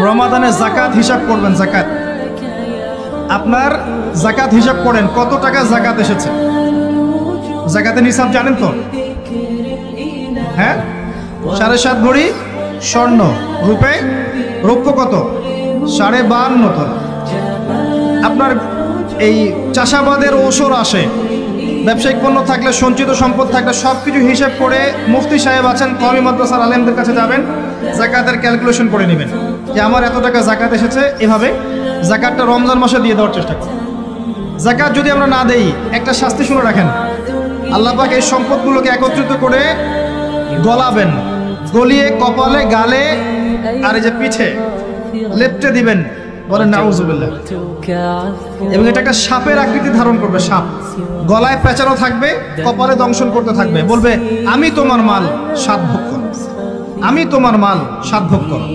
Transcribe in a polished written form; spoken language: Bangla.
রমাদানে যাকাত হিসাব করবেন। যাকাত, আপনার যাকাত হিসাব করেন কত টাকা যাকাত এসেছে। যাকাতের নিসাব জানেন তো? হ্যাঁ, 7.5 ভরি স্বর্ণ, রূপে রৌপ্য কত? 52.5 টন। আপনার এই চাষাবাদের ওসর আসে, ব্যবসায়িক পণ্য থাকলে, সঞ্চিত সম্পদ থাকলে সব কিছু হিসাব করে মুফতি সাহেব আছেন, কওমি মাদ্রাসার আলেমদের কাছে যাবেন, যাকাতের ক্যালকুলেশন করে নেবেন যে আমার এত টাকা যাকাত এসেছে। এভাবে যাকাতটা রমজান মাসে দিয়ে দেওয়ার চেষ্টা করুন। যাকাত যদি আমরা না দেই, একটা শাস্তি শুনে রাখেন, আল্লাহ পাক এই সম্পদগুলোকে একত্রিত করে গলাবেন, গলিয়ে কপালে, গালে আর এই যে পিঠে লেপটে দিবেন, বলেন নাউজুবিল্লাহ। এবং এটা একটা সাপের আকৃতি ধারণ করবে, সাপ গলায় পেঁচানো থাকবে, কপালে দংশন করতে থাকবে, বলবে আমি তোমার মাল সাত ভোগ করো, আমি তোমার মাল সাত ভোগ করো।